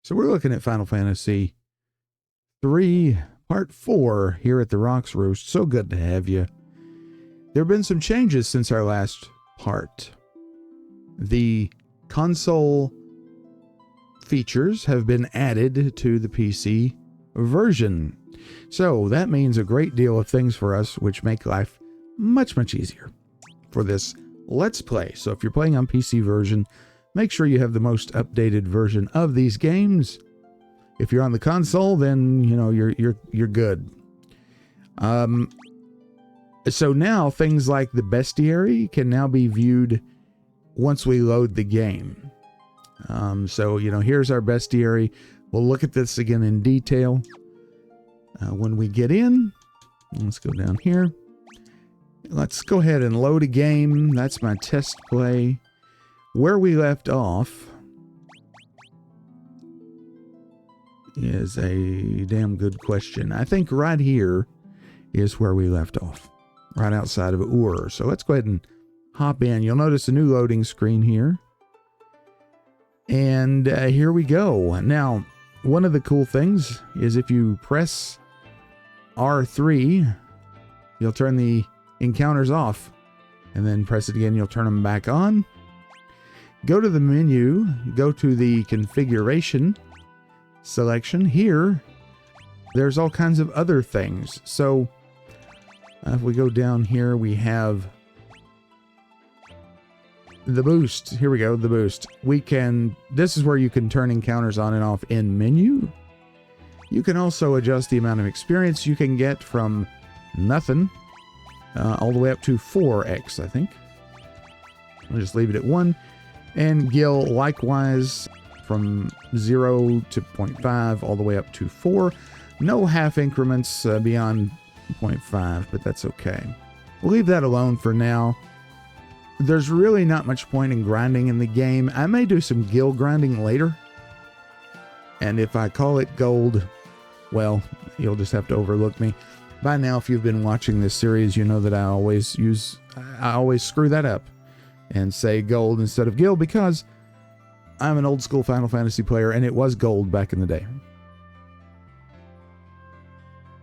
So we're looking at Final Fantasy 3 Part 4 here at the Rocks Roost. So good to have you. There have been some changes since our last part. The console features have been added to the PC version. So that means a great deal of things for us, which make life much, much easier for this Let's Play. So if you're playing on PC version, make sure you have the most updated version of these games. If you're on the console, then you know you're good. So now things like the bestiary can now be viewed once we load the game. So here's our bestiary. We'll look at this again in detail when we get in. Let's go down here. Let's go ahead and load a game. That's my test play. Where we left off is a damn good question. I think right here is where we left off, right outside of Ur. So let's go ahead and hop in. You'll notice a new loading screen here. And here we go. Now, one of the cool things is if you press R3, you'll turn the encounters off. And then press it again, you'll turn them back on. Go to the menu, go to the configuration selection. Here, there's all kinds of other things. So, if we go down here, we have the boost. Here we go, the boost. This is where you can turn encounters on and off in menu. You can also adjust the amount of experience you can get from nothing all the way up to 4x, I think. I'll just leave it at 1. And Gil, likewise, from 0 to 0.5 all the way up to 4. No half increments beyond 0.5, but that's okay. We'll leave that alone for now. There's really not much point in grinding in the game. I may do some Gil grinding later. And if I call it gold, well, you'll just have to overlook me. By now, if you've been watching this series, you know that I always screw that up and say gold instead of Gil because I'm an old school Final Fantasy player and it was gold back in the day.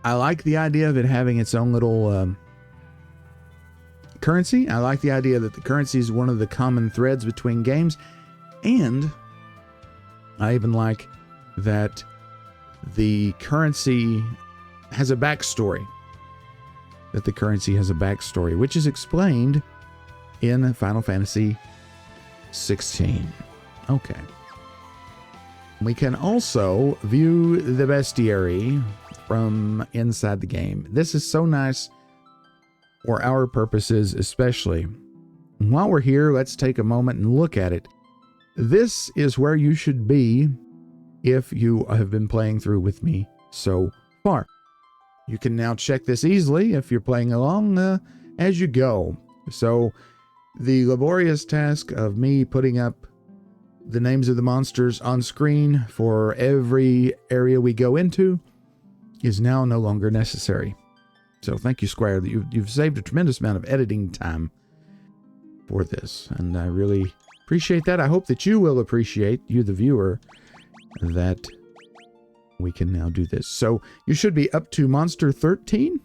I like the idea of it having its own little currency. I like the idea that the currency is one of the common threads between games. And I even like that the currency has a backstory. That the currency has a backstory, which is explained in Final Fantasy 16. Okay. We can also view the bestiary from inside the game. This is so nice for our purposes especially. While we're here, let's take a moment and look at it. This is where you should be if you have been playing through with me so far. You can now check this easily if you're playing along as you go. So the laborious task of me putting up the names of the monsters on screen for every area we go into is now no longer necessary. So thank you, Square, that you've saved a tremendous amount of editing time for this. And I really appreciate that. I hope that you will appreciate, you the viewer, that we can now do this. So you should be up to Monster 13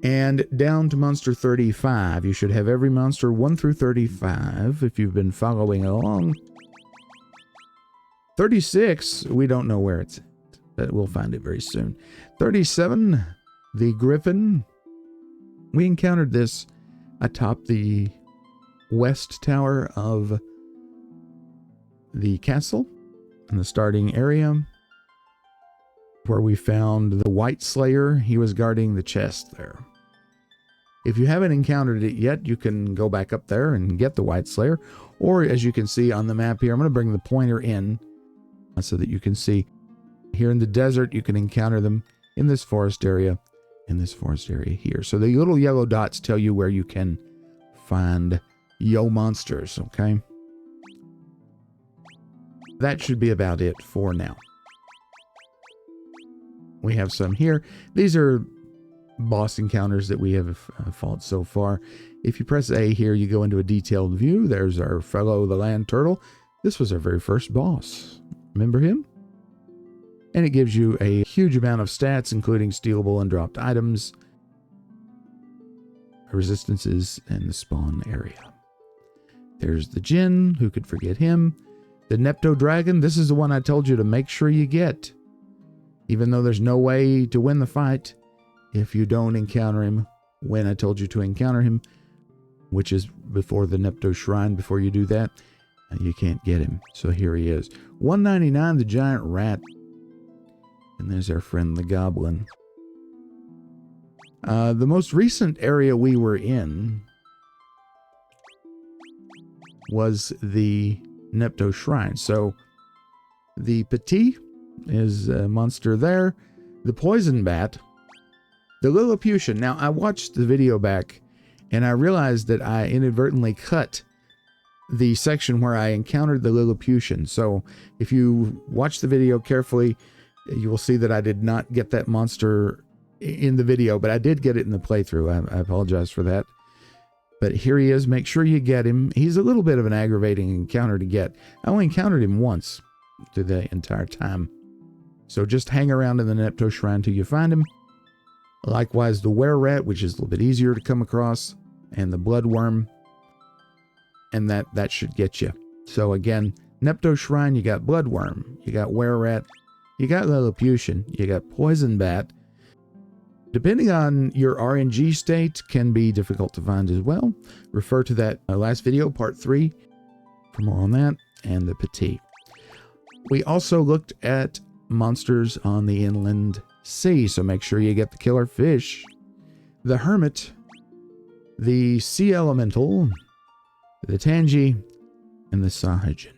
and down to Monster 35. You should have every monster 1 through 35 if you've been following along. 36, we don't know where it's at, but we'll find it very soon. 37, the Griffin. We encountered this atop the west tower of the castle in the starting area, where we found the White Slayer. He was guarding the chest there. If you haven't encountered it yet, you can go back up there and get the White Slayer. Or as you can see on the map here, I'm going to bring the pointer in so that you can see. Here in the desert, you can encounter them in this forest area, here. So the little yellow dots tell you where you can find yo monsters, okay? That should be about it for now. We have some here. These are boss encounters that we have fought so far. If you press A here, you go into a detailed view. There's our fellow, the land turtle. This was our very first boss. Remember him? And it gives you a huge amount of stats, including stealable and dropped items, resistances, and the spawn area. There's the Djinn, who could forget him. The Nepto Dragon, this is the one I told you to make sure you get. Even though there's no way to win the fight if you don't encounter him when I told you to encounter him, which is before the Nepto Shrine. Before you do that, you can't get him. So here he is. 199, the giant rat. And there's our friend the goblin. The most recent area we were in was the Nepto Shrine. So the Petit is a monster there. The poison bat. The Lilliputian. Now, I watched the video back and I realized that I inadvertently cut the section where I encountered the Lilliputian. So if you watch the video carefully, you will see that I did not get that monster in the video, but I did get it in the playthrough. I apologize for that. But here he is. Make sure you get him. He's a little bit of an aggravating encounter to get. I only encountered him once through the entire time. So just hang around in the Nepto Shrine till you find him. Likewise, the were-rat, which is a little bit easier to come across, and the bloodworm. And that should get you. So again, Nepto Shrine, you got bloodworm, you got were-rat, you got Lilliputian, you got poison bat. Depending on your RNG state, can be difficult to find as well. Refer to that last video, part 3, for more on that, and the Petit. We also looked at monsters on the inland sea, so make sure you get the killer fish, the hermit, the sea elemental, the Tangi, and the Sahajin.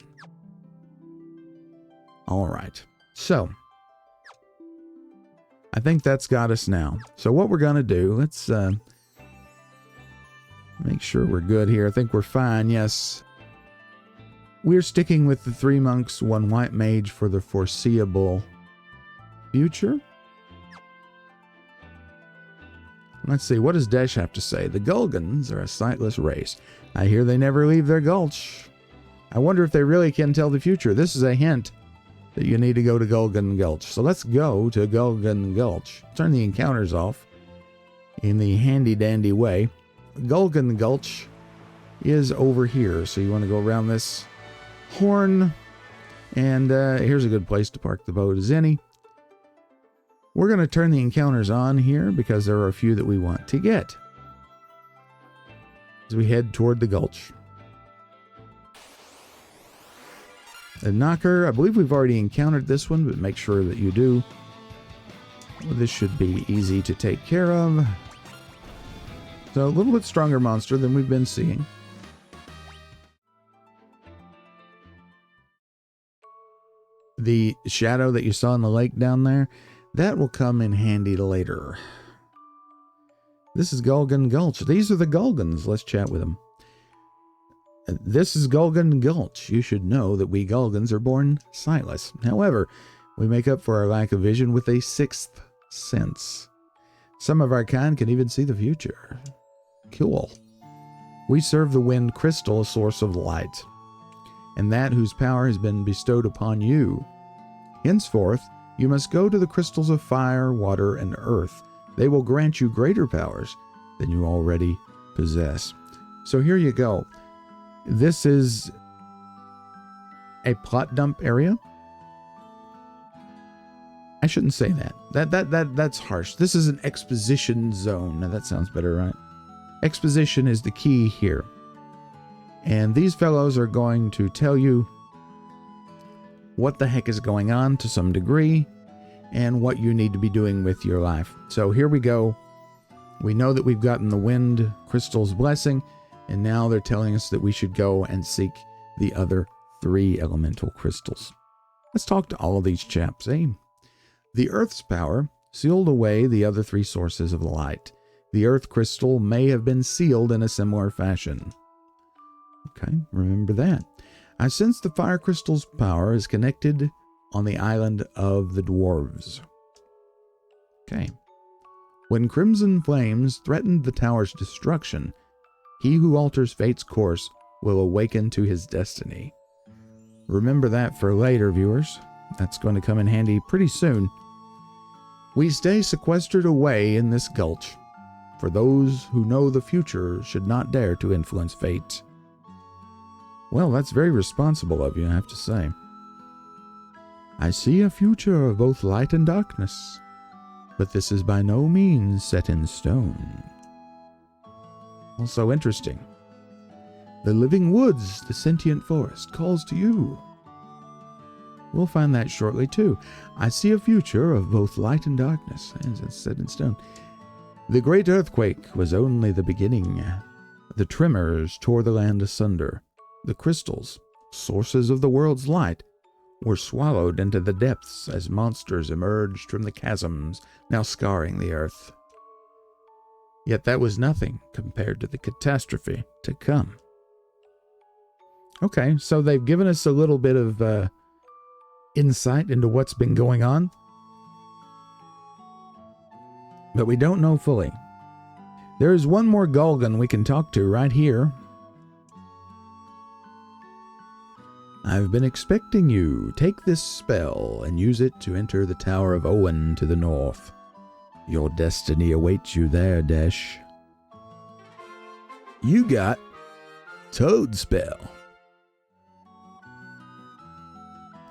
All right, so I think that's got us now. So what we're going to do, let's make sure we're good here. I think we're fine, yes. We're sticking with the 3 monks, 1 white mage for the foreseeable future. Let's see, what does Desh have to say? The Gulgans are a sightless race. I hear they never leave their gulch. I wonder if they really can tell the future. This is a hint that you need to go to Gulgan Gulch. So let's go to Gulgan Gulch. Turn the encounters off in the handy-dandy way. Gulgan Gulch is over here. So you want to go around this horn. And here's a good place to park the boat as any. We're going to turn the encounters on here because there are a few that we want to get as we head toward the gulch. A knocker. I believe we've already encountered this one, but make sure that you do. Well, this should be easy to take care of. So a little bit stronger monster than we've been seeing. The shadow that you saw in the lake down there, that will come in handy later. This is Gulgan Gulch. These are the Gulgans. Let's chat with them. This is Gulgan Gulch. You should know that we Gulgans are born sightless. However, we make up for our lack of vision with a 6th sense. Some of our kind can even see the future. Cool. We serve the wind crystal, a source of light, and that whose power has been bestowed upon you. Henceforth, you must go to the crystals of fire, water, and earth. They will grant you greater powers than you already possess. So here you go. This is a plot dump area. I shouldn't say that. That's harsh. This is an exposition zone. Now that sounds better, right? Exposition is the key here. And these fellows are going to tell you what the heck is going on to some degree and what you need to be doing with your life. So here we go. We know that we've gotten the wind crystal's blessing, and now they're telling us that we should go and seek the other 3 elemental crystals. Let's talk to all of these chaps, eh? The Earth's power sealed away the other 3 sources of light. The Earth crystal may have been sealed in a similar fashion. Okay, remember that. I sense the fire crystal's power is connected on the island of the dwarves. Okay. When crimson flames threatened the tower's destruction, he who alters fate's course will awaken to his destiny. Remember that for later, viewers. That's going to come in handy pretty soon. We stay sequestered away in this gulch, for those who know the future should not dare to influence fate. Well, that's very responsible of you, I have to say. I see a future of both light and darkness, but this is by no means set in stone. Also interesting. The living woods, the sentient forest, calls to you. We'll find that shortly, too. I see a future of both light and darkness, as it's set in stone. The great earthquake was only the beginning. The tremors tore the land asunder. The crystals, sources of the world's light, were swallowed into the depths as monsters emerged from the chasms now scarring the earth. Yet that was nothing compared to the catastrophe to come. Okay, so they've given us a little bit of insight into what's been going on, but we don't know fully. There is one more Gulgan we can talk to right here. I've been expecting you. Take this spell and use it to enter the Tower of Owen to the north. Your destiny awaits you there, Desh. You got Toad Spell.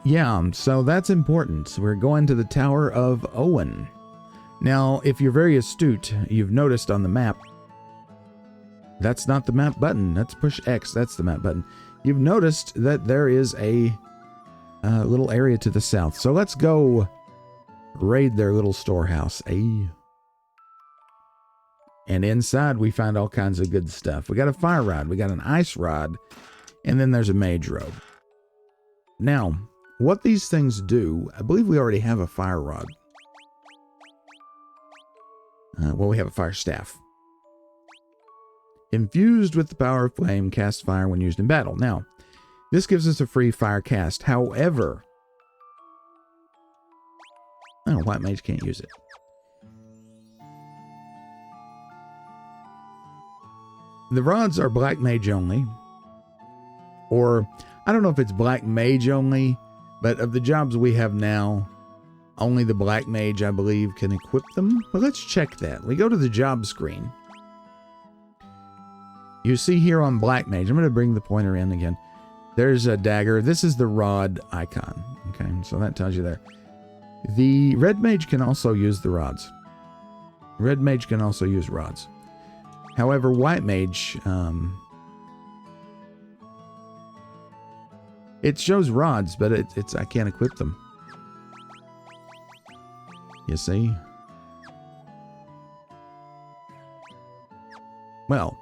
Yeah, so that's important. We're going to the Tower of Owen. Now, if you're very astute, you've noticed on the map, that's not the map button. That's push X. That's the map button. You've noticed that there is a little area to the south. So let's go raid their little storehouse. And inside we find all kinds of good stuff. We got a fire rod. We got an ice rod. And then there's a mage robe. Now, what these things do, I believe we already have a fire rod. Well, we have a fire staff. Infused with the power of flame, cast fire when used in battle. Now, this gives us a free fire cast. However, white mage can't use it. The rods are black mage only. Or, I don't know if it's black mage only, but of the jobs we have now, only the black mage, I believe, can equip them. But let's check that. We go to the job screen. You see here on black mage, I'm going to bring the pointer in again. There's a dagger. This is the rod icon. Okay, so that tells you there. The red mage can also use the rods. Red mage can also use rods. However, white mage, it shows rods, but it's I can't equip them. You see? Well,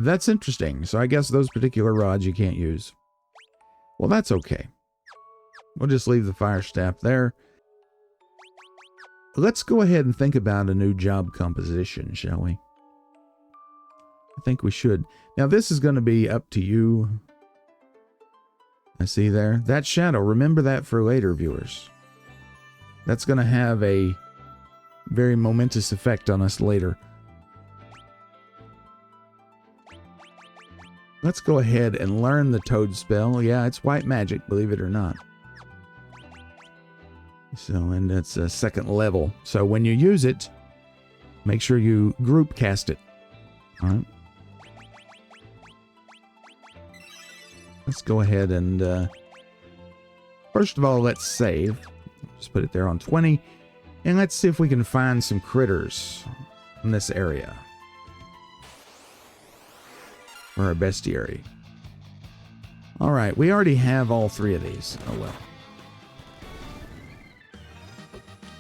that's interesting. So I guess those particular rods you can't use. Well, that's okay. We'll just leave the fire staff there. Let's go ahead and think about a new job composition, shall we? I think we should. Now, this is going to be up to you. I see there. That shadow, remember that for later, viewers. That's going to have a very momentous effect on us later. Let's go ahead and learn the toad spell. Yeah, it's white magic, believe it or not. So, and it's a second level. So when you use it, make sure you group cast it. All right. Let's go ahead and, first of all, let's save. Just put it there on 20. And let's see if we can find some critters in this area. Or a bestiary. Alright, we already have all three of these. Oh well.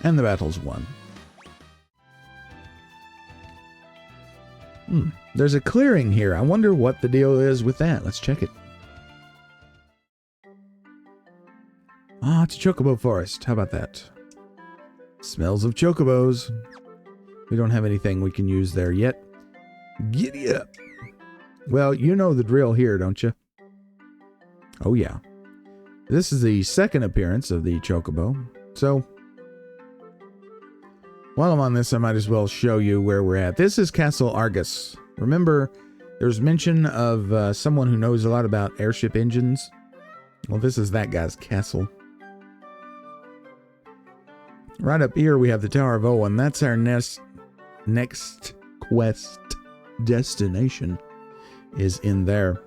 And the battle's won. There's a clearing here. I wonder what the deal is with that. Let's check it. Ah, it's a chocobo forest. How about that? Smells of chocobos. We don't have anything we can use there yet. Giddy up. Well, you know the drill here, don't you? Oh, yeah. This is the second appearance of the chocobo. So, while I'm on this, I might as well show you where we're at. This is Castle Argus. Remember, There's mention of someone who knows a lot about airship engines. Well, this is that guy's castle. Right up here, we have the Tower of Owen. That's our next quest destination is in there.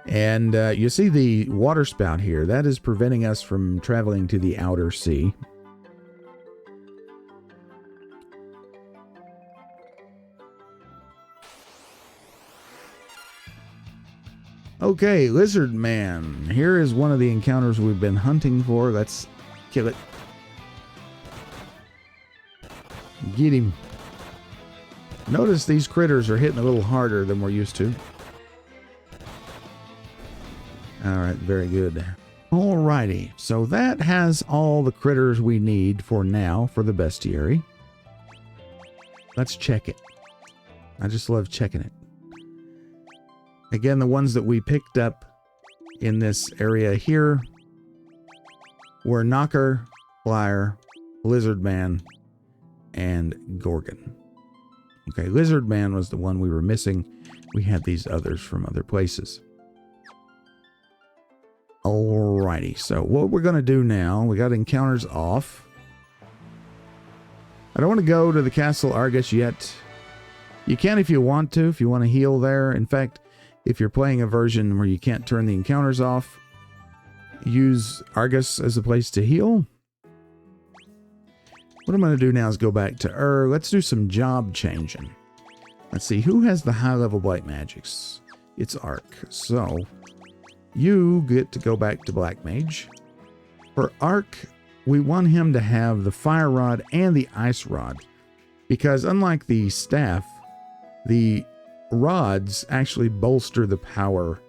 And you see the water spout here. That is preventing us from traveling to the outer sea. Okay, Lizard Man. Here is one of the encounters we've been hunting for. Let's kill it. Get him. Notice these critters are hitting a little harder than we're used to. Alright, very good. Alrighty, so that has all the critters we need for now for the bestiary. Let's check it. I just love checking it. Again, the ones that we picked up in this area here were Knocker, Flyer, Lizard Man, and Gorgon. Okay, Lizard Man was the one we were missing. We had these others from other places. Alrighty, so what we're going to do now, we got encounters off. I don't want to go to the Castle Argus yet. You can if you want to heal there. In fact, if you're playing a version where you can't turn the encounters off, use Argus as a place to heal. What I'm going to do now is go back to let's do some job changing. Let's see, who has the high level blight magics? It's Ark. So, you get to go back to Black Mage. For Ark, we want him to have the Fire Rod and the Ice Rod. Because unlike the staff, the rods actually bolster the power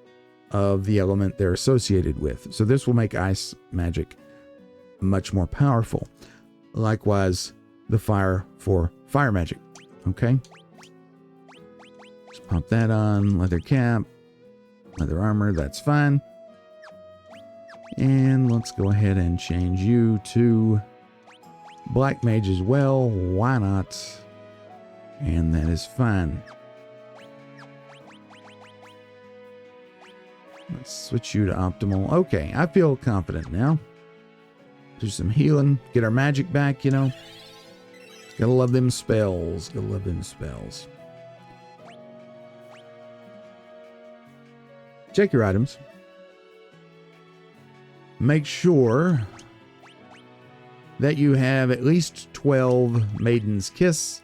of the element they're associated with. So this will make ice magic much more powerful. Likewise, the fire for fire magic. Okay? Just pop that on. Leather cap. Leather armor. That's fine. And let's go ahead and change you to Black Mage as well. Why not? And that is fine. Let's switch you to optimal. Okay, I feel confident now. Do some healing. Get our magic back, you know. Gotta love them spells. Gotta love them spells. Check your items. Make sure that you have at least 12 Maiden's Kiss.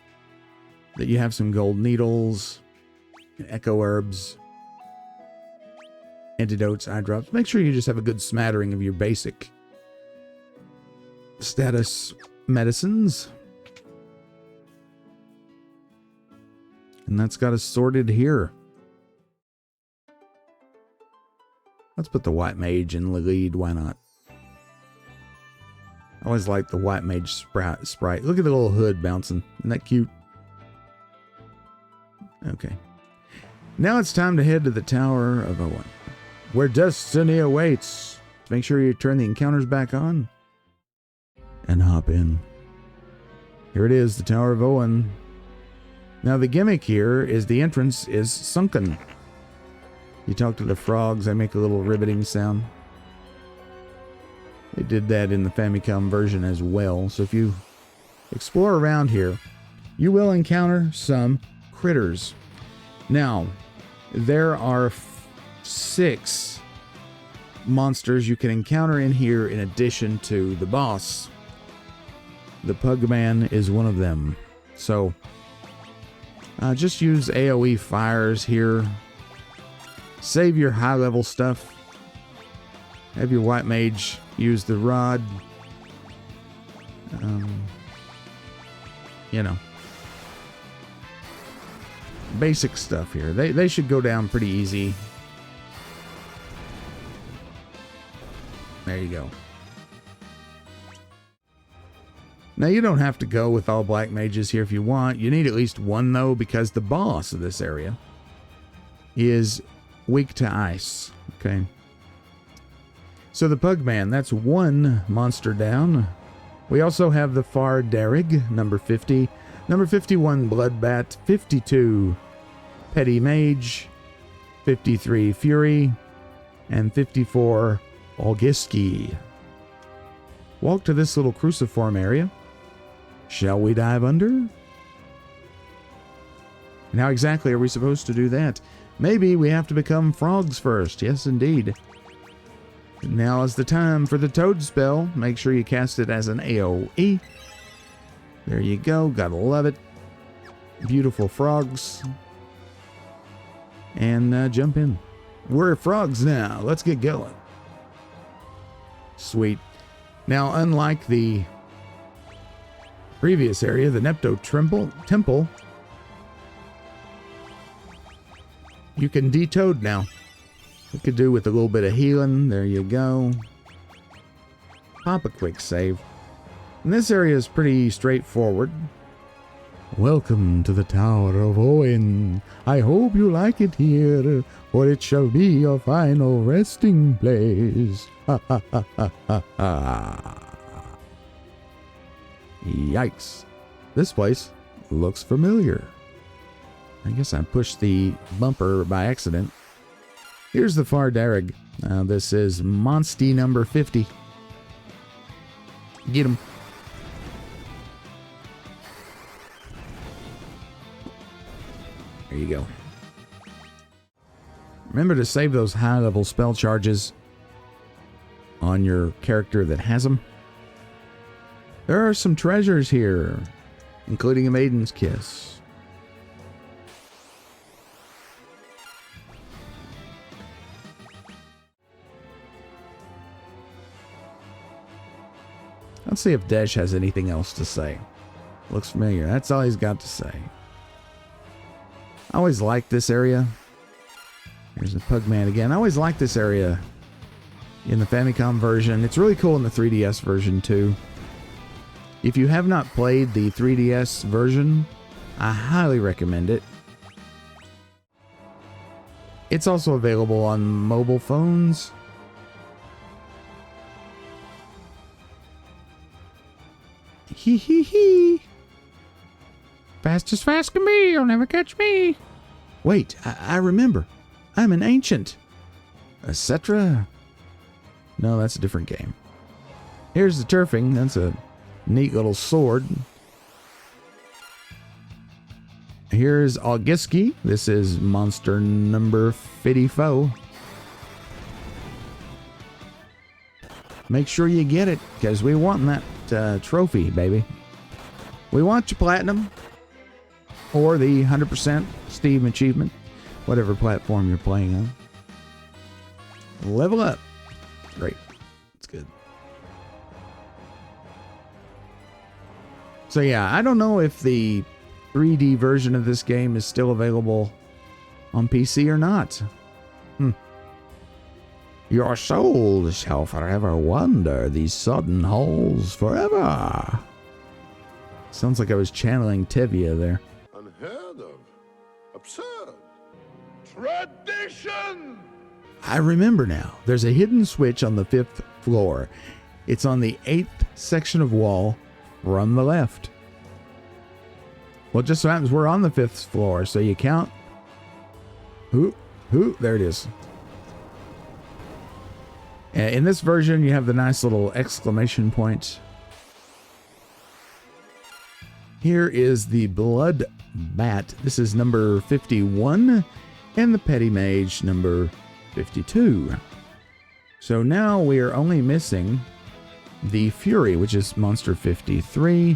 That you have some gold needles. Echo herbs. Antidotes, eye drops. Make sure you just have a good smattering of your basic status medicines. And that's got us sorted here. Let's put the White Mage in the lead. Why not? I always like the White Mage sprite. Look at the little hood bouncing. Isn't that cute? Okay. Now it's time to head to the Tower of Owen, where destiny awaits. Make sure you turn the encounters back on and hop in. Here it is, the Tower of Owen. Now the gimmick here is the entrance is sunken. You talk to the frogs, they make a little ribbiting sound. They did that in the Famicom version as well. So if you explore around here, you will encounter some critters. Now, there are 6 monsters you can encounter in here in addition to the boss. The Pugman is one of them. So, just use AoE fires here. Save your high level stuff. Have your White Mage use the rod. You know. Basic stuff here. They should go down pretty easy. There you go. Now you don't have to go with all Black Mages here if you want. You need at least one though, because the boss of this area is weak to ice. Okay. So the Pugman, that's 1 monster down. We also have the Far Darig, number 50. Number 51, Bloodbat. 52, Petty Mage. 53 Fury, and 54 Olgiski. Walk to this little cruciform area. Shall we dive under? And how exactly are we supposed to do that? Maybe we have to become frogs first. Yes, indeed. Now is the time for the toad spell. Make sure you cast it as an AoE. There you go. Gotta love it. Beautiful frogs. And jump in. We're frogs now. Let's get going. Sweet. Now, unlike the previous area, the Nepto Temple, you can de-toad now. We could do with a little bit of healing. There you go. Pop a quick save. And this area is pretty straightforward. Welcome to the Tower of Owen. I hope you like it here, for it shall be your final resting place. Ha ha ha ha ha ha. Yikes. This place looks familiar. I guess I pushed the bumper by accident. Here's the Far Darrig. This is Monsty number 50. Get him. There you go. Remember to save those high-level spell charges on your character that has them. There are some treasures here, including a maiden's kiss. Let's see if Desh has anything else to say. Looks familiar. That's all he's got to say. I always liked this area. Here's the Pugman again. I always liked this area in the Famicom version. It's really cool in the 3DS version too. If you have not played the 3DS version, I highly recommend it. It's also available on mobile phones. Hee hee hee. Fast as fast can be, you'll never catch me. Wait, I remember. I'm an ancient. Etc. No, that's a different game. Here's the turfing. That's a neat little sword. Here's Olgiski. This is monster number 54. Make sure you get it, because we want that trophy, baby. We want your platinum, or the 100% Steam achievement, whatever platform you're playing on. Level up. Great. That's good. So yeah, I don't know if the 3D version of this game is still available on PC or not. Your soul shall forever wander these sodden halls forever. Sounds like I was channeling Tevia there. Unheard of. Absurd. Tradition! I remember now. There's a hidden switch on the 5th floor. It's on the 8th section of wall from the left. Well, it just so happens we're on the 5th floor, so you count. There it is. In this version, you have the nice little exclamation point. Here is the Blood Bat. This is number 51, and the Petty Mage number 52. So now we are only missing the Fury, which is monster 53,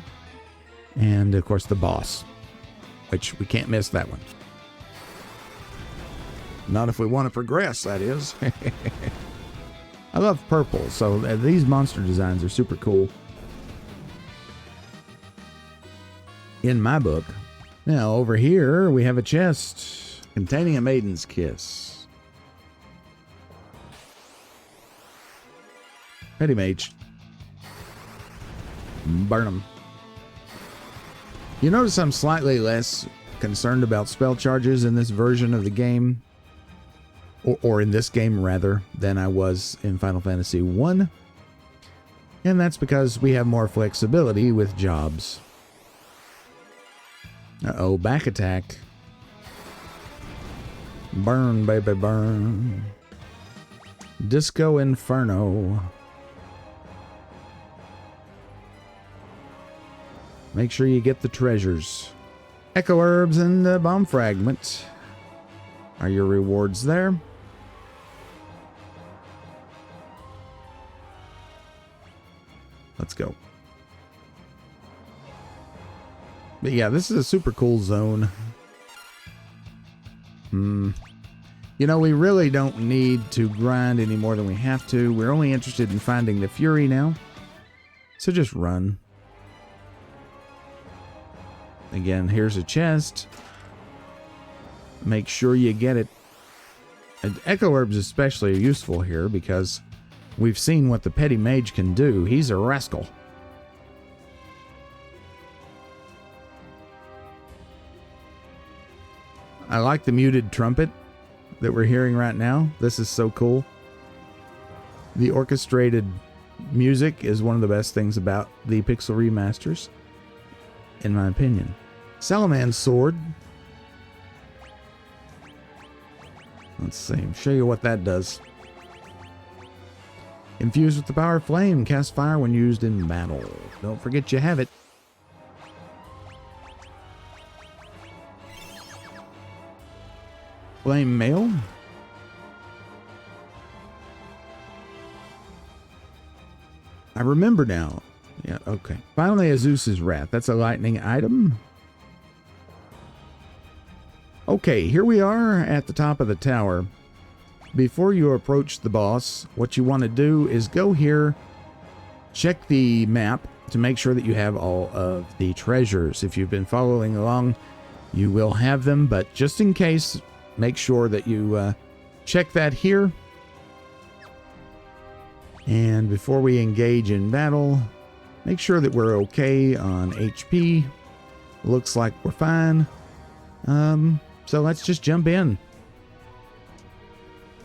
and of course the boss, which we can't miss that one. Not if we want to progress, that is. I love purple, so these monster designs are super cool. In my book. Now, over here, we have a chest containing a maiden's kiss. Petty Mage. Burn 'em. You notice I'm slightly less concerned about spell charges in this version of the game, or in this game rather, than I was in Final Fantasy 1. And that's because we have more flexibility with jobs. Uh-oh, back attack. Burn, baby, burn. Disco Inferno. Make sure you get the treasures. Echo Herbs and the Bomb Fragment are your rewards there. Let's go. But yeah, this is a super cool zone. You know, we really don't need to grind any more than we have to. We're only interested in finding the Fury now. So just run. Again, here's a chest. Make sure you get it. And Echo Herbs especially are useful here because we've seen what the Petty Mage can do. He's a rascal. I like the muted trumpet that we're hearing right now. This is so cool. The orchestrated music is one of the best things about the Pixel Remasters, in my opinion. Salaman's Sword. Let's see. Show you what that does. Infused with the power of flame, cast fire when used in battle. Don't forget you have it. Flame Mail. I remember now. Yeah, okay. Finally, a Zeus's Wrath. That's a lightning item. Okay, here we are at the top of the tower. Before you approach the boss, what you want to do is go here, check the map to make sure that you have all of the treasures. If you've been following along, you will have them, but just in case, make sure that you check that here. And before we engage in battle, make sure that we're okay on HP. Looks like we're fine. So let's just jump in.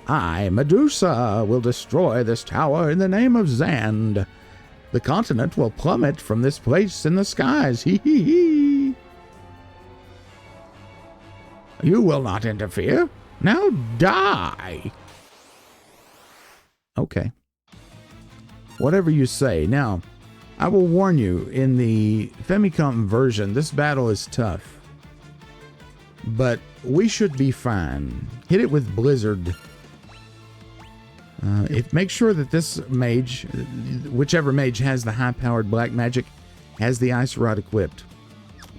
I, Medusa, will destroy this tower in the name of Zand. The continent will plummet from this place in the skies. Hee hee hee. You will not interfere. Now die. Okay. Whatever you say. Now, I will warn you, in the Famicom version, this battle is tough. But we should be fine. Hit it with Blizzard. Make sure that this mage, whichever mage has the high-powered black magic, has the Ice Rod equipped.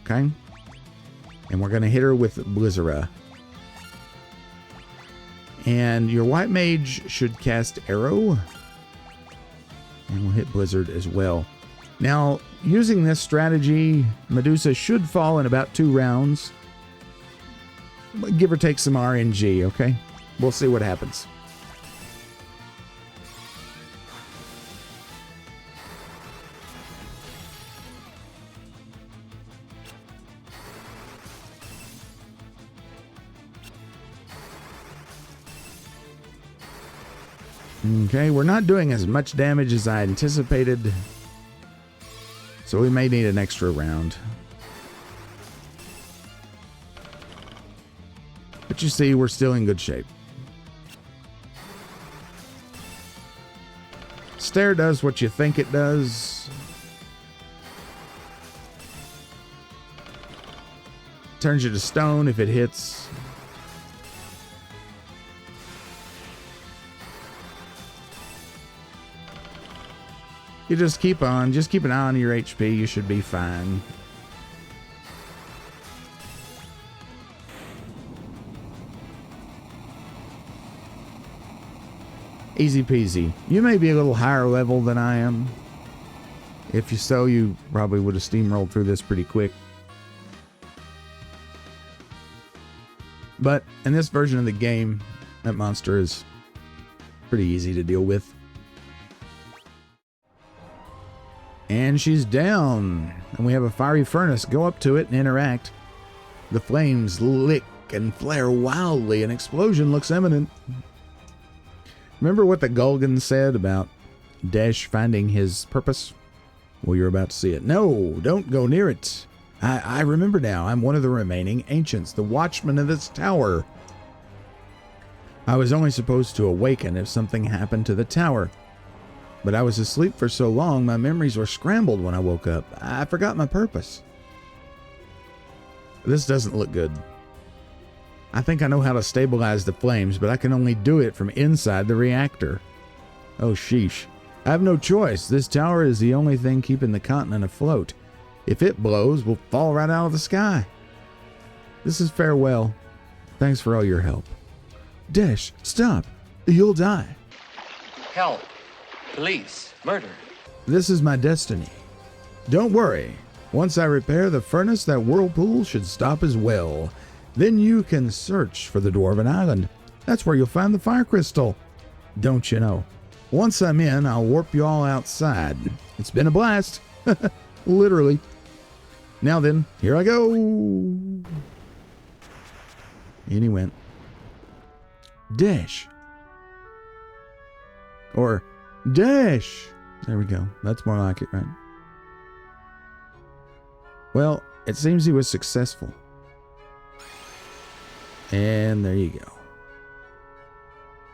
Okay? And we're going to hit her with Blizzara. And your white mage should cast Arrow. And we'll hit Blizzard as well. Now, using this strategy, Medusa should fall in about 2 rounds. Give or take some RNG, okay? We'll see what happens. Okay, we're not doing as much damage as I anticipated, so we may need an extra round. But you see, we're still in good shape. Stare does what you think it does. Turns you to stone if it hits. You just keep on. Just keep an eye on your HP. You should be fine. Easy peasy. You may be a little higher level than I am. If you so, you probably would have steamrolled through this pretty quick. But in this version of the game, that monster is pretty easy to deal with. And she's down. And we have a fiery furnace. Go up to it and interact. The flames lick and flare wildly. An explosion looks imminent. Remember what the Gulgan said about Dash finding his purpose? Well, you're about to see it. No, don't go near it. I remember now. I'm one of the remaining ancients, the watchmen of this tower. I was only supposed to awaken if something happened to the tower. But I was asleep for so long, my memories were scrambled when I woke up. I forgot my purpose. This doesn't look good. I think I know how to stabilize the flames, but I can only do it from inside the reactor. Oh, sheesh. I have no choice. This tower is the only thing keeping the continent afloat. If it blows, we'll fall right out of the sky. This is farewell. Thanks for all your help. Desh, stop. You'll die. Help. Police. Murder. This is my destiny. Don't worry. Once I repair the furnace, that whirlpool should stop as well. Then you can search for the Dwarven Island. That's where you'll find the fire crystal. Don't you know? Once I'm in, I'll warp you all outside. It's been a blast. Literally. Now then, here I go. And he went. Dash. Or dash. There we go. That's more like it, right? Well, it seems he was successful. And there you go.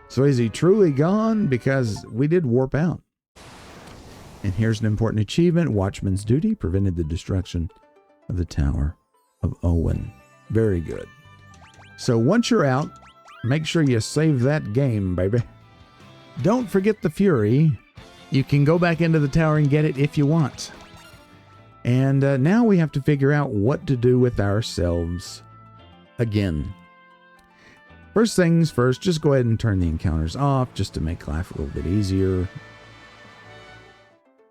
So is he truly gone? Because we did warp out. And here's an important achievement. Watchman's duty prevented the destruction of the Tower of Owen. Very good. So once you're out, make sure you save that game, baby. Don't forget the Fury. You can go back into the tower and get it if you want. And now we have to figure out what to do with ourselves again. First things first, just go ahead and turn the encounters off just to make life a little bit easier.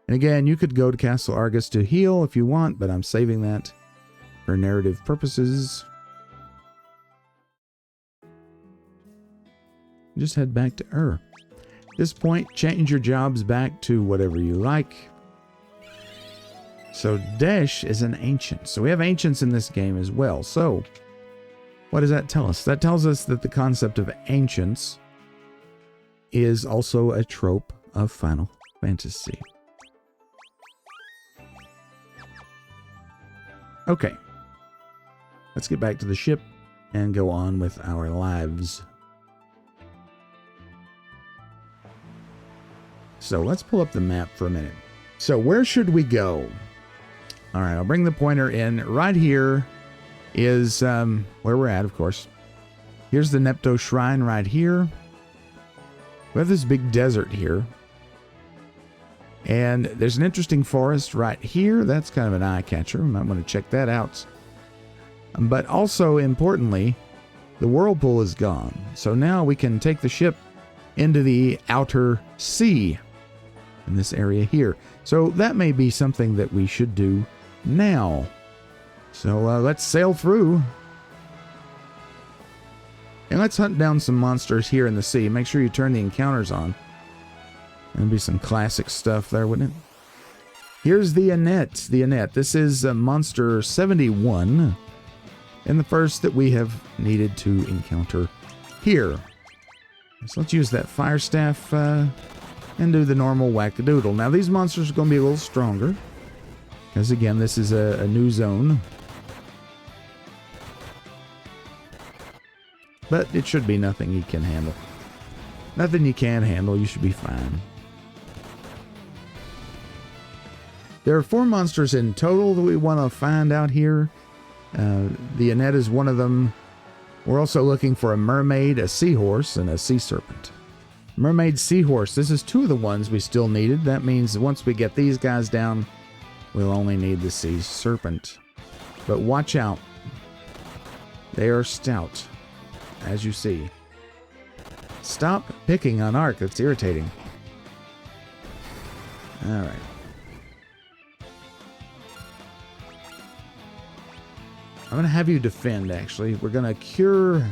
And again, you could go to Castle Argus to heal if you want, but I'm saving that for narrative purposes. Just head back to Ur. At this point, change your jobs back to whatever you like. So Desh is an ancient. So we have ancients in this game as well. So what does that tell us? That tells us that the concept of ancients is also a trope of Final Fantasy. Okay. Let's get back to the ship and go on with our lives. So let's pull up the map for a minute. So where should we go? All right, I'll bring the pointer in. Right here is where we're at, of course. Here's the Nepto Shrine right here. We have this big desert here. And there's an interesting forest right here. That's kind of an eye catcher. We might want to check that out. But also, importantly, the whirlpool is gone. So now we can take the ship into the outer sea in this area here. So that may be something that we should do now. So let's sail through. And let's hunt down some monsters here in the sea. Make sure you turn the encounters on. That'd be some classic stuff there, wouldn't it? Here's the Annette. The Annette. This is Monster 71. And the first that we have needed to encounter here. So let's use that fire staff and do the normal whack-a-doodle. Now these monsters are going to be a little stronger. Because again, this is a new zone. But it should be nothing you can handle. Nothing you can handle, you should be fine. There are 4 monsters in total that we want to find out here. The Annette is one of them. We're also looking for a mermaid, a seahorse, and a sea serpent. Mermaid, seahorse. This is 2 of the ones we still needed. That means once we get these guys down, we'll only need the sea serpent. But watch out. They are stout, as you see. Stop picking on Ark. That's irritating. Alright. I'm going to have you defend, actually. We're going to cure...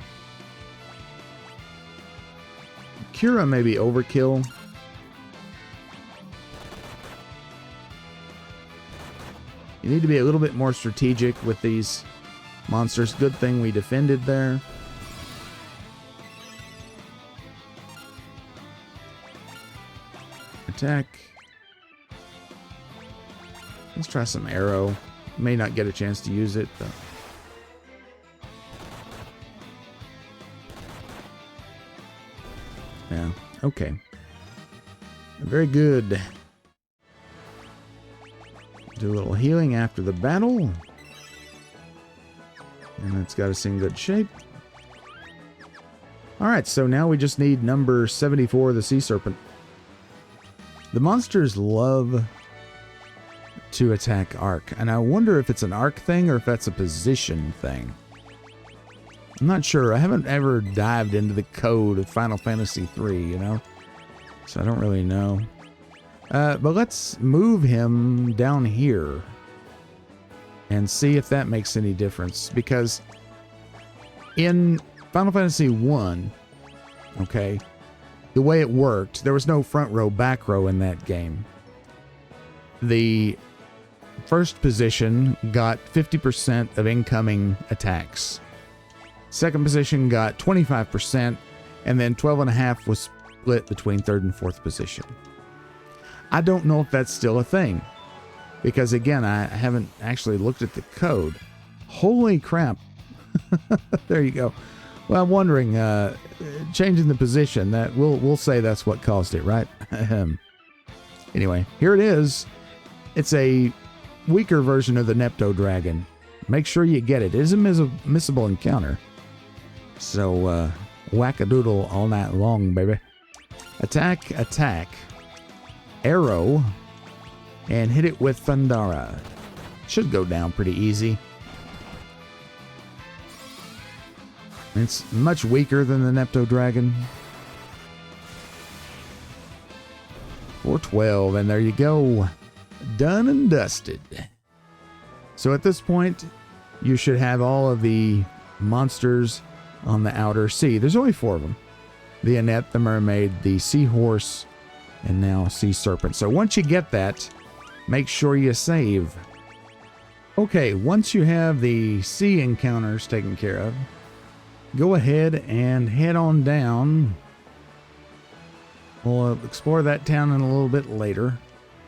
Cura may be overkill. You need to be a little bit more strategic with these monsters. Good thing we defended there. Attack. Let's try some arrow. May not get a chance to use it, but... Yeah, okay. Very good. Do a little healing after the battle. And that's got us in good shape. Alright, so now we just need number 74, the Sea Serpent. The monsters love to attack arc, and I wonder if it's an arc thing or if that's a position thing. I'm not sure. I haven't ever dived into the code of Final Fantasy 3, you know? So I don't really know. But let's move him down here and see if that makes any difference. Because in Final Fantasy 1, okay, the way it worked, there was no front row, back row in that game. The first position got 50% of incoming attacks. Second position got 25%, and then 12.5% was split between third and fourth position. I don't know if that's still a thing, because again, I haven't actually looked at the code. Holy crap. There you go. Well, I'm wondering, changing the position, that we'll say that's what caused it, right? Anyway, here it is. It's a weaker version of the Nepto Dragon. Make sure you get it. It is a missable encounter. So, whack-a-doodle all night long, baby. Attack, attack. Arrow. And hit it with Thundara. Should go down pretty easy. It's much weaker than the Nepto Dragon. 412, and there you go. Done and dusted. So at this point, you should have all of the monsters on the outer sea. There's only 4 of them. The Annette, the Mermaid, the Seahorse, and now Sea Serpent. So once you get that, make sure you save. Okay, once you have the sea encounters taken care of, go ahead and head on down. We'll explore that town in a little bit later.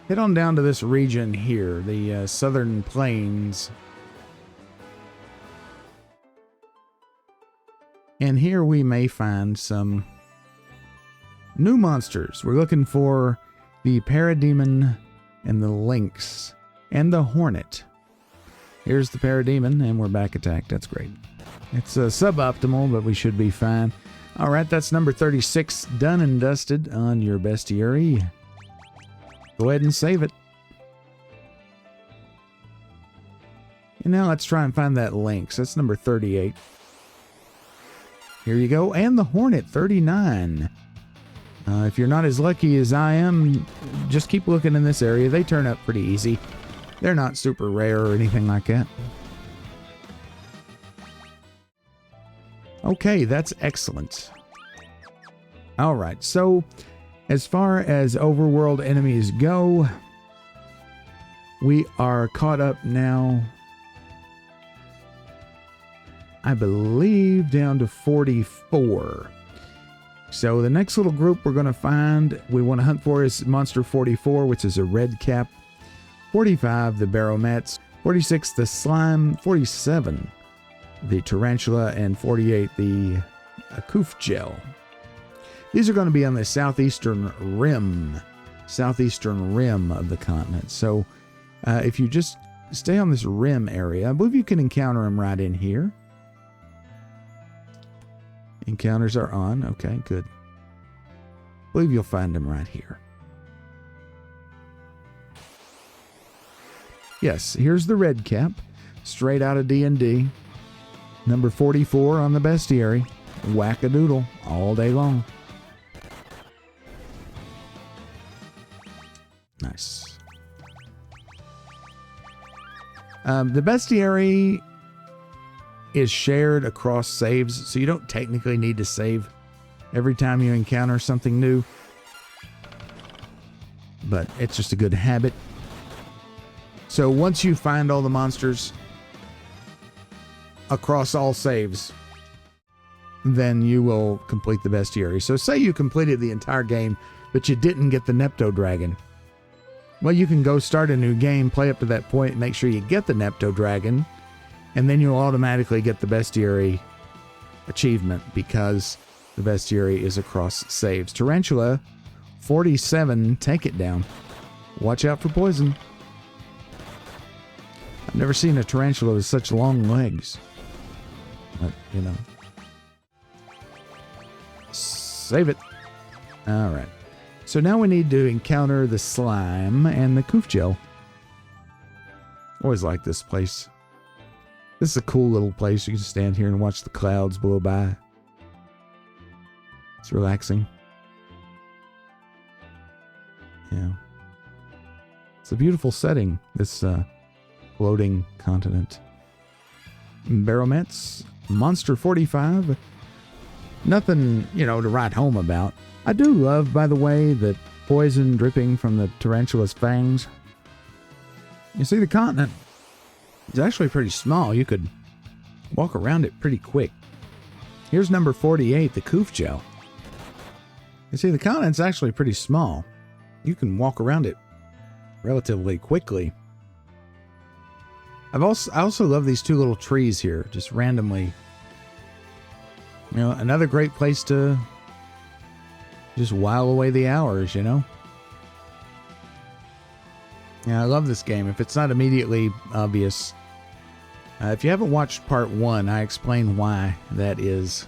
Head on down to this region here, the Southern Plains. And here we may find some new monsters. We're looking for the Parademon and the Lynx and the Hornet. Here's the Parademon, and we're back attacked. That's great. It's suboptimal, but we should be fine. All right, that's number 36, done and dusted on your bestiary. Go ahead and save it. And now let's try and find that Lynx. That's number 38. Here you go. And the Hornet, 39. If you're not as lucky as I am, just keep looking in this area. They turn up pretty easy. They're not super rare or anything like that. Okay, that's excellent. All right, so as far as overworld enemies go, we are caught up now, I believe, down to 44. So the next little group we're going to find, we want to hunt for is Monster 44, which is a red cap. 45, the Baromets. 46, the Slime. 47, the Tarantula. And 48, the Koof Gel. These are going to be on the southeastern rim of the continent. So if you just stay on this rim area, I believe you can encounter them right in here. Encounters are on. Okay, good. I believe you'll find them right here. Yes, here's the red cap, straight out of D&D. Number 44 on the bestiary. Whack-a-doodle all day long. Nice. The bestiary is shared across saves, so you don't technically need to save every time you encounter something new. But it's just a good habit. So once you find all the monsters across all saves, then you will complete the bestiary. So say you completed the entire game, but you didn't get the Nepto Dragon. Well, you can go start a new game, play up to that point, and make sure you get the Nepto Dragon, and then you'll automatically get the bestiary achievement, because the bestiary is across saves. Tarantula 47, take it down. Watch out for poison. I've never seen a tarantula with such long legs. But, you know. Save it. Alright. So now we need to encounter the slime and the coof gel. Always like this place. This is a cool little place. You can stand here and watch the clouds blow by. It's relaxing. Yeah. It's a beautiful setting, this floating continent. Baromets, Monster 45. Nothing, you know, to write home about. I do love, by the way, the poison dripping from the tarantula's fangs. You see, the continent is actually pretty small. You could walk around it pretty quick. Here's number 48, the coof gel. You see, the continent's actually pretty small. You can walk around it relatively quickly. I also love these two little trees here, just randomly. You know, another great place to just while away the hours, you know? Yeah, I love this game. If it's not immediately obvious, if you haven't watched part 1, I explain why that is.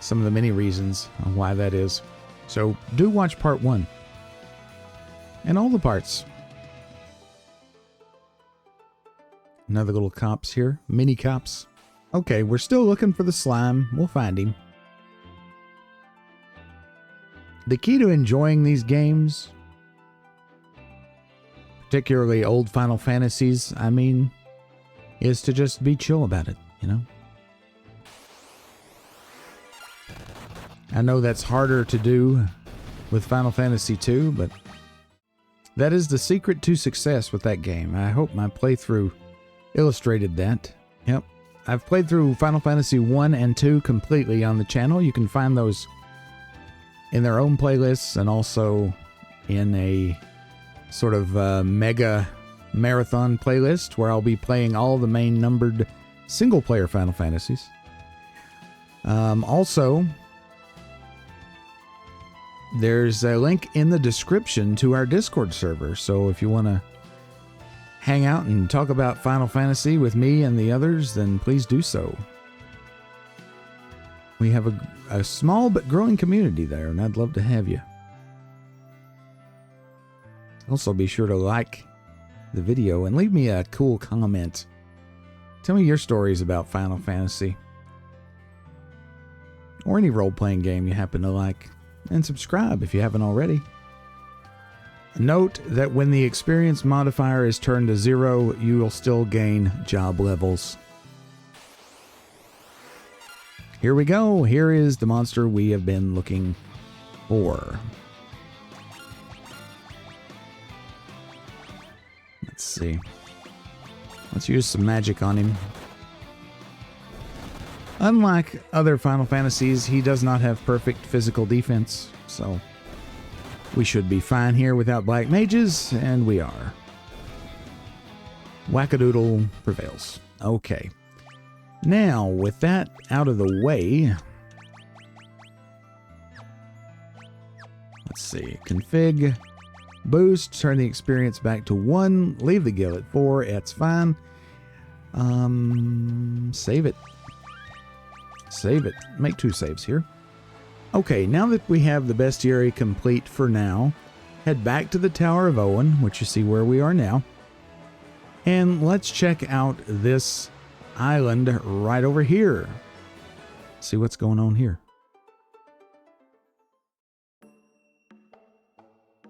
Some of the many reasons on why that is. So do watch part 1. And all the parts. Another little cops here. Mini cops. Okay, we're still looking for the slime. We'll find him. The key to enjoying these games, particularly old Final Fantasies, I mean, is to just be chill about it, you know? I know that's harder to do with Final Fantasy 2, but that is the secret to success with that game. I hope my playthrough illustrated that. Yep. I've played through Final Fantasy 1 and 2 completely on the channel. You can find those in their own playlists and also in a sort of mega marathon playlist where I'll be playing all the main numbered single-player Final Fantasies. Also, there's a link in the description to our Discord server, so if you want to hang out and talk about Final Fantasy with me and the others, then please do so. We have a small but growing community there, and I'd love to have you. Also, be sure to like the video and leave me a cool comment. Tell me your stories about Final Fantasy, or any role-playing game you happen to like. And subscribe if you haven't already. Note that when the experience modifier is turned to 0, you will still gain job levels. Here we go. Here is the monster we have been looking for. Let's see. Let's use some magic on him. Unlike other Final Fantasies, he does not have perfect physical defense, so we should be fine here without black mages, and we are. Wackadoodle prevails. Okay. Now, with that out of the way, let's see. Config, boost, turn the experience back to 1, leave the guild at 4, it's fine. Save it. Save it. Make 2 saves here. Okay, now that we have the bestiary complete for now, head back to the Tower of Owen, which you see where we are now. And let's check out this island right over here. See what's going on here.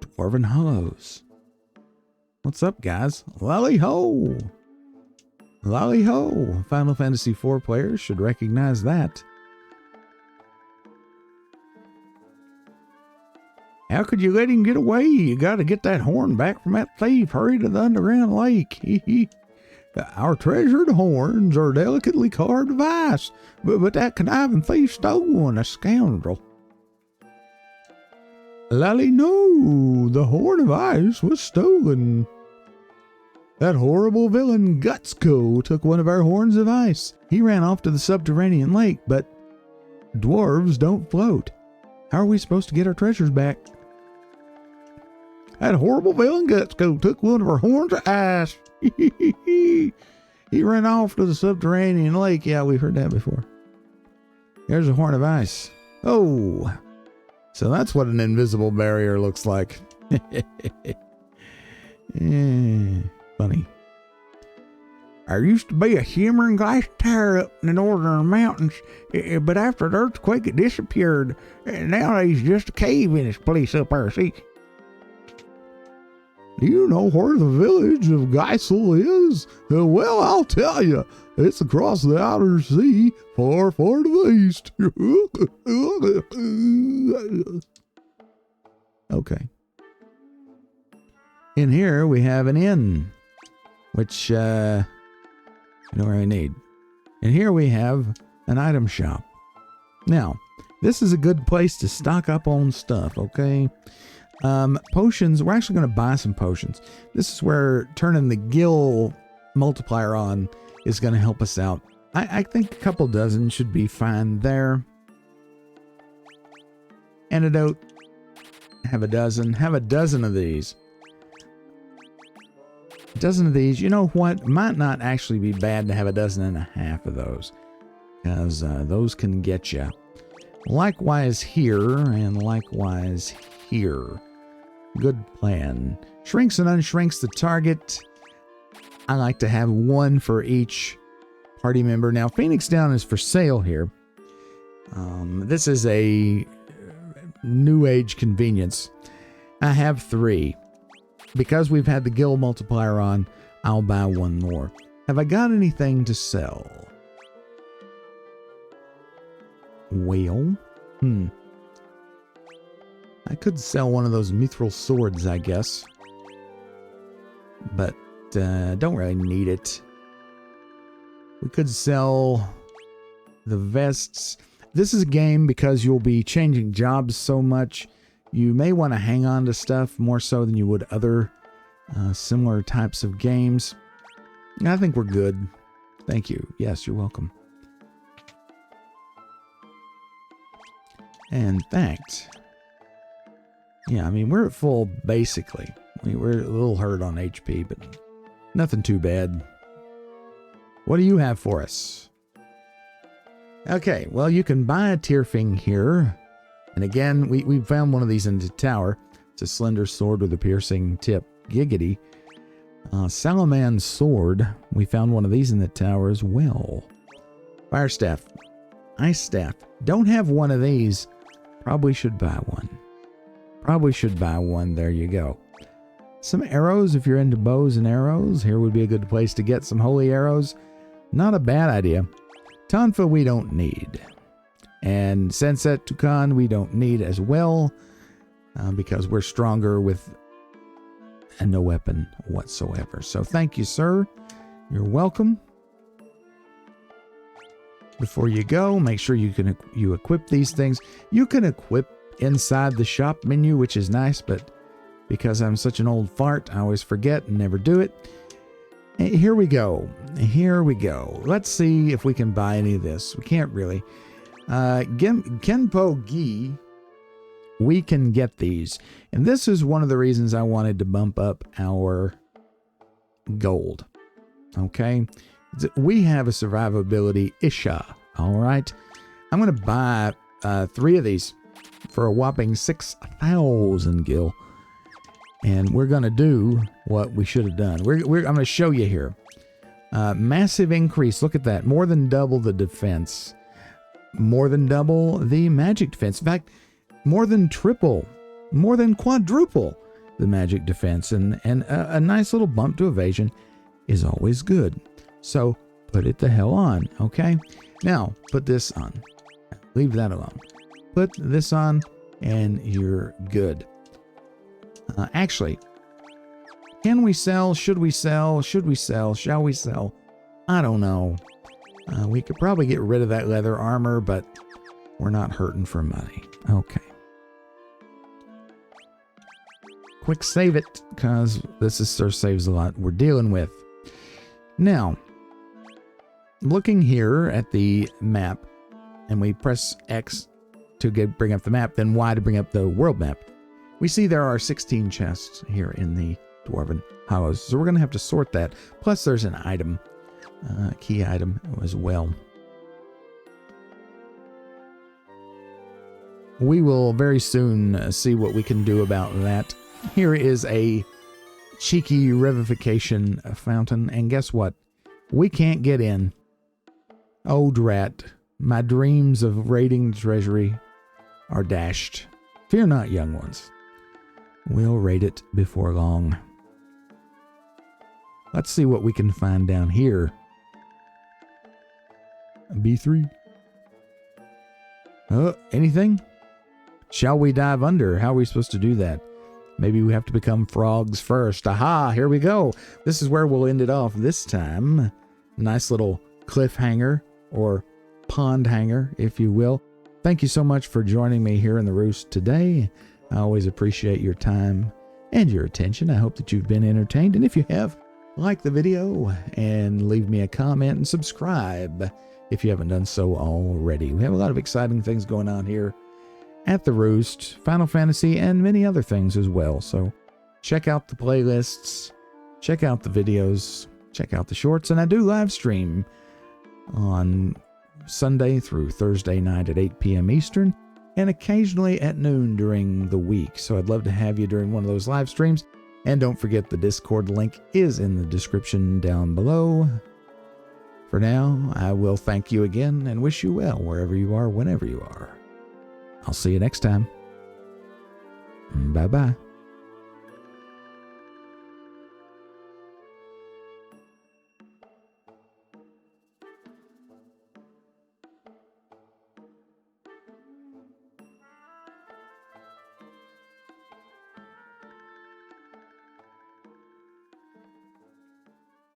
Dwarven Hollows. What's up, guys? Lally-ho! Lally-ho! Final Fantasy IV players should recognize that. How could you let him get away? You gotta get that horn back from that thief. Hurry to the underground lake. Our treasured horns are delicately carved of ice, but that conniving thief stole one, a scoundrel. Lally, no, the horn of ice was stolen. That horrible villain Gutsko took one of our horns of ice. He ran off to the subterranean lake, but Dwarves don't float. How are we supposed to get our treasures back? That horrible villain Gutsko took one of our horns of ice. He ran off to the subterranean lake. Yeah, we've heard that before. There's a horn of ice. Oh, so that's what an invisible barrier looks like. Funny. There used to be a shimmering glass tower up in the northern mountains, but after the earthquake it disappeared. Now there's just a cave in this place up there, see? Do you know where the village of Geisel is? Well, I'll tell you. It's across the outer sea, far, far to the east. Okay. In here we have an inn, which, you know where I need. And here we have an item shop. Now, this is a good place to stock up on stuff, okay? Potions, we're actually going to buy some potions. This is where turning the gil multiplier on is going to help us out. I think a couple dozen should be fine there. Antidote, have a dozen of these. A dozen of these, you know what, might not actually be bad to have a dozen and a half of those, because those can get you. Likewise here, and likewise here. Good plan. Shrinks and unshrinks the target. I like to have one for each party member. Now, Phoenix Down is for sale here. This is a new age convenience. I have 3. Because we've had the guild multiplier on, I'll buy one more. Have I got anything to sell? Well, I could sell one of those mithril swords, I guess. But don't really need it. We could sell the vests. This is a game because you'll be changing jobs so much. You may want to hang on to stuff more so than you would other similar types of games. I think we're good. Thank you. Yes, you're welcome. And thanks. Yeah, I mean, we're at full, basically. We're a little hurt on HP, but nothing too bad. What do you have for us? Okay, well, you can buy a Tierfing here. And again, we found one of these in the tower. It's a slender sword with a piercing tip. Giggity. Salaman sword. We found one of these in the tower as well. Fire staff. Ice staff. Don't have one of these. Probably should buy one. Probably should buy one. There you go. Some arrows if you're into bows and arrows. Here would be a good place to get some holy arrows. Not a bad idea. Tonfa we don't need. And Senset Tukan we don't need as well. Because we're stronger with no weapon whatsoever. So thank you, sir. You're welcome. Before you go, make sure you equip these things. You can equip inside the shop menu, which is nice, but because I'm such an old fart, I always forget and never do it. Here we go. Here we go. Let's see if we can buy any of this. We can't really. Kenpo Gi, we can get these. And this is one of the reasons I wanted to bump up our gold. Okay? We have a survivability Isha. All right? I'm going to buy 3 of these for a whopping 6,000 gil. And we're going to do what we should have done. I'm going to show you here. Massive increase. Look at that. More than double the defense. More than double the magic defense. In fact, more than triple, more than quadruple the magic defense. And a nice little bump to evasion is always good. So put it the hell on, okay? Now, put this on. Leave that alone. Put this on, and you're good. Actually, can we sell? Should we sell? Should we sell? Shall we sell? I don't know. We could probably get rid of that leather armor, but we're not hurting for money. Okay. Quick save it, because this is sure saves a lot we're dealing with. Now, looking here at the map, and we press X to bring up the map, then Y to bring up the world map, we see there are 16 chests here in the Dwarven Hollows. So we're going to have to sort that. Plus there's an item, key item as well. We will very soon see what we can do about that. Here is a cheeky revivification fountain, and guess what? We can't get in. Oh, drat. My dreams of raiding the treasury are dashed. Fear not, young ones. We'll raid it before long. Let's see what we can find down here. B3. Anything? Shall we dive under? How are we supposed to do that? Maybe we have to become frogs first. Aha, here we go. This is where we'll end it off this time. Nice little cliffhanger, or pond hanger, if you will. Thank you so much for joining me here in the Roost today. I always appreciate your time and your attention. I hope that you've been entertained. And if you have, like the video and leave me a comment and subscribe if you haven't done so already. We have a lot of exciting things going on here at the Roost, Final Fantasy, and many other things as well. So check out the playlists, check out the videos, check out the shorts, and I do live stream on Sunday through Thursday night at 8 p.m. Eastern, and occasionally at noon during the week. So I'd love to have you during one of those live streams. And don't forget, the Discord link is in the description down below. For now, I will thank you again and wish you well wherever you are, whenever you are. I'll see you next time. Bye-bye.